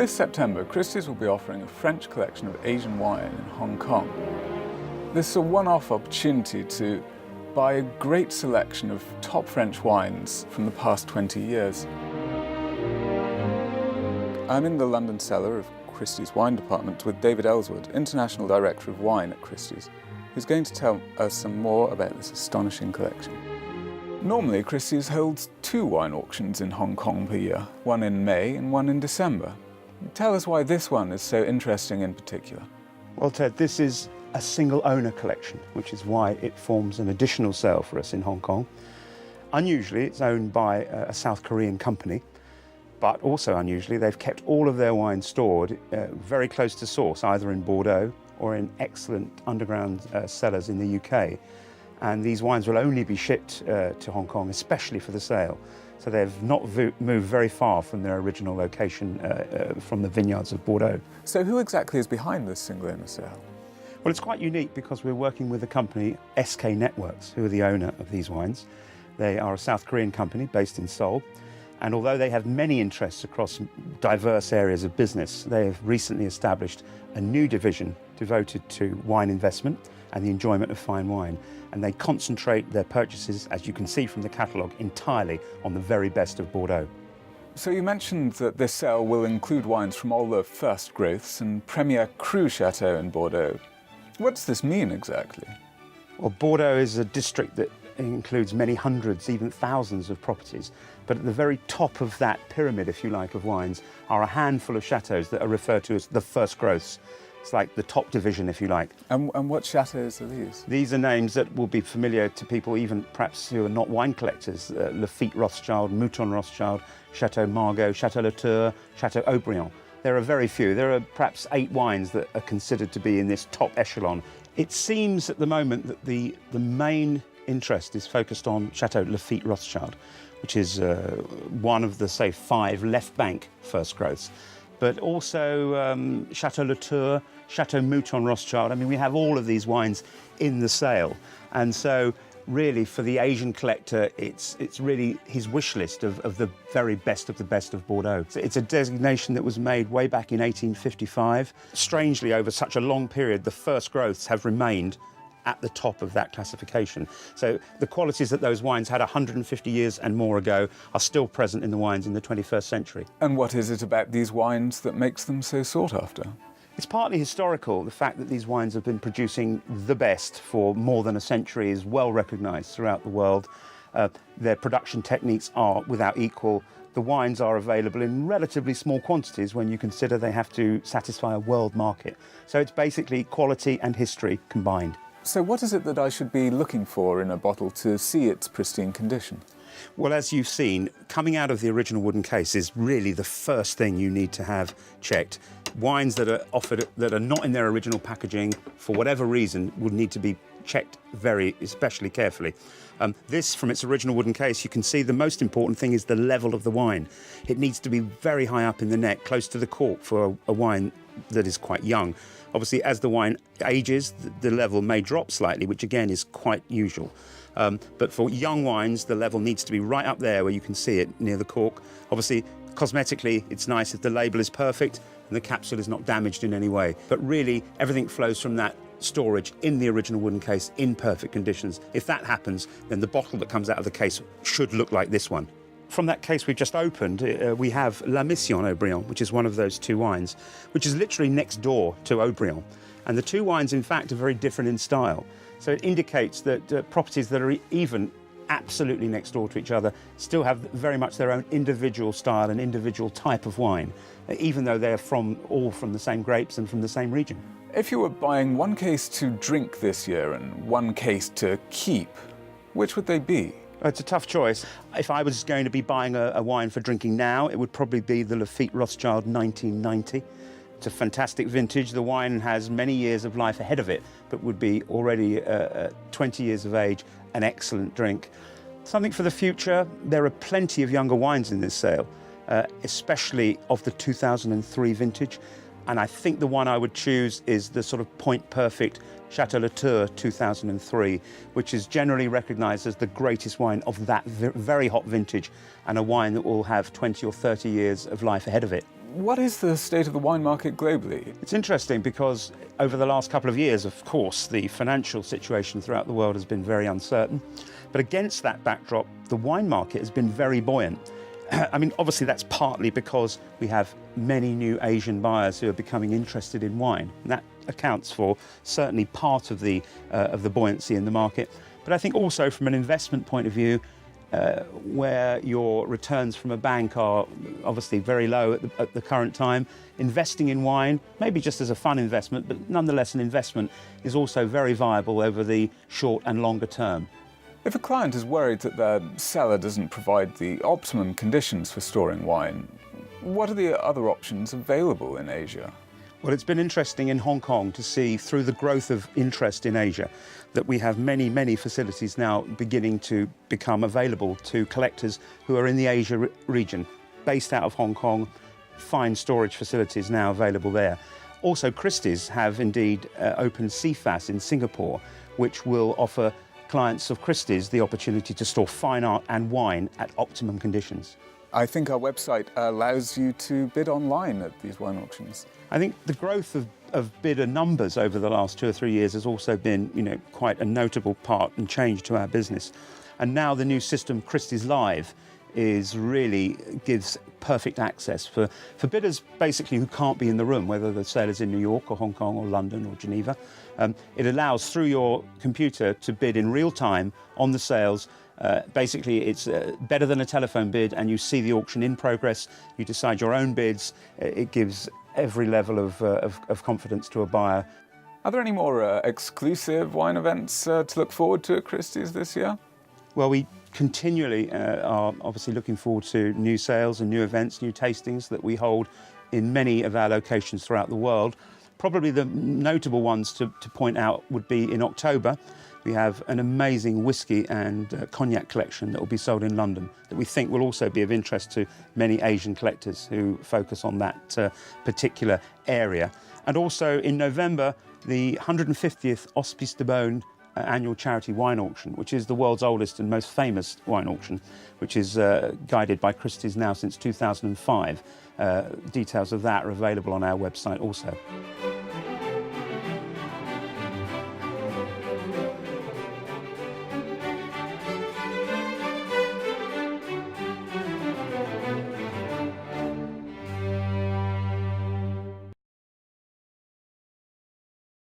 This September, Christies will be offering a French collection of Asian wine in Hong Kong. This is a one-off opportunity to buy a great selection of top French wines from the past 20 years. I'm in the London cellar of Christies' wine department with David Ellswood, International Director of Wine at Christies, who's going to tell us some more about this astonishing collection. Normally, Christies holds 2 wine auctions in Hong Kong per year, one in May and one in December. Tell us why this one is so interesting in particular. Well, Ted, this is a single owner collection, which is why it forms an additional sale for us in Hong Kong. Unusually, it's owned by a South Korean company, but also unusually, they've kept all of their wine stored very close to source, either in Bordeaux or in excellent underground cellars in the UK. And these wines will only be shipped to Hong Kong, especially for the sale. So they've not moved very far from their original location from the vineyards of Bordeaux. So who exactly is behind this single owner sale? Well, it's quite unique because we're working with the company SK Networks, who are the owner of these wines. They are a South Korean company based in Seoul. And although they have many interests across diverse areas of business, they have recently established a new division devoted to wine investment and the enjoyment of fine wine. And they concentrate their purchases, as you can see from the catalogue, entirely on the very best of Bordeaux. So you mentioned that this sale will include wines from all the first growths and Premier Cru Chateau in Bordeaux. What does this mean exactly? Well, Bordeaux is a district that includes many hundreds, even thousands of properties. But at the very top of that pyramid, if you like, of wines are a handful of chateaux that are referred to as the first growths. It's like the top division, if you like. And what chateaux are these? These are names that will be familiar to people, even perhaps who are not wine collectors. Lafite Rothschild, Mouton Rothschild, Chateau Margaux, Chateau Latour, Chateau Haut-Brion. There are very few. There are perhaps 8 wines that are considered to be in this top echelon. It seems at the moment that the main interest is focused on Chateau Lafite Rothschild, which is one of the, say, 5 left bank first growths. But also Chateau Latour, Chateau Mouton Rothschild. I mean, we have all of these wines in the sale. And so really for the Asian collector, it's really his wish list of the very best of the best of Bordeaux. It's a designation that was made way back in 1855. Strangely, over such a long period, the first growths have remained at the top of that classification. So the qualities that those wines had 150 years and more ago are still present in the wines in the 21st century. And what is it about these wines that makes them so sought after? It's partly historical. The fact that these wines have been producing the best for more than a century is well recognised throughout the world. Their production techniques are without equal. The wines are available in relatively small quantities when you consider they have to satisfy a world market. So it's basically quality and history combined. So what is it that I should be looking for in a bottle to see its pristine condition? Well, as you've seen, coming out of the original wooden case is really the first thing you need to have checked. Wines that are offered that are not in their original packaging, for whatever reason, would need to be checked especially carefully. This, from its original wooden case, you can see the most important thing is the level of the wine. It needs to be very high up in the neck, close to the cork for a wine that is quite young. Obviously, as the wine ages, the level may drop slightly, which again is quite usual. But for young wines, the level needs to be right up there where you can see it near the cork. Obviously, cosmetically, it's nice if the label is perfect and the capsule is not damaged in any way. But really, everything flows from that storage in the original wooden case in perfect conditions. If that happens, then the bottle that comes out of the case should look like this one. From that case we've just opened, we have La Mission Haut-Brion, which is one of those 2 wines, which is literally next door to Haut-Brion. And the 2 wines, in fact, are very different in style. So it indicates that properties that are even absolutely next door to each other still have very much their own individual style and individual type of wine, even though they're all from the same grapes and from the same region. If you were buying 1 case to drink this year and 1 case to keep, which would they be? It's a tough choice. If I was going to be buying a wine for drinking now, it would probably be the Lafite Rothschild 1990. It's a fantastic vintage. The wine has many years of life ahead of it, but would be already 20 years of age, an excellent drink. Something for the future, there are plenty of younger wines in this sale, especially of the 2003 vintage. And I think the one I would choose is the sort of point perfect Chateau Latour 2003, which is generally recognised as the greatest wine of that very hot vintage, and a wine that will have 20 or 30 years of life ahead of it. What is the state of the wine market globally? It's interesting because over the last couple of years, of course, the financial situation throughout the world has been very uncertain. But against that backdrop, the wine market has been very buoyant. I mean, obviously that's partly because we have many new Asian buyers who are becoming interested in wine. And that accounts for certainly part of the buoyancy in the market. But I think also from an investment point of view, where your returns from a bank are obviously very low at the current time, investing in wine, maybe just as a fun investment, but nonetheless an investment, is also very viable over the short and longer term. If a client is worried that their cellar doesn't provide the optimum conditions for storing wine, what are the other options available in Asia? Well, it's been interesting in Hong Kong to see, through the growth of interest in Asia, that we have many facilities now beginning to become available to collectors who are in the Asia region, based out of Hong Kong. Fine storage facilities now available there. Also, Christies have indeed opened CFAS in Singapore, which will offer clients of Christies the opportunity to store fine art and wine at optimum conditions. I think our website allows you to bid online at these wine auctions. I think the growth of bidder numbers over the last 2 or 3 years has also been, quite a notable part and change to our business. And now the new system, Christies Live, gives perfect access for bidders basically who can't be in the room, whether the sale is in New York or Hong Kong or London or Geneva. It allows, through your computer, to bid in real time on the sales. Basically, it's better than a telephone bid, and you see the auction in progress. You decide your own bids. It gives every level of confidence to a buyer. Are there any more exclusive wine events to look forward to at Christies this year? Well, we continually are obviously looking forward to new sales and new events, new tastings that we hold in many of our locations throughout the world. Probably the notable ones to point out would be in October. We have an amazing whiskey and cognac collection that will be sold in London that we think will also be of interest to many Asian collectors who focus on that particular area. And also in November, the 150th Hospice de Beaune annual charity wine auction, which is the world's oldest and most famous wine auction, which is guided by Christies now since 2005. Details of that are available on our website also.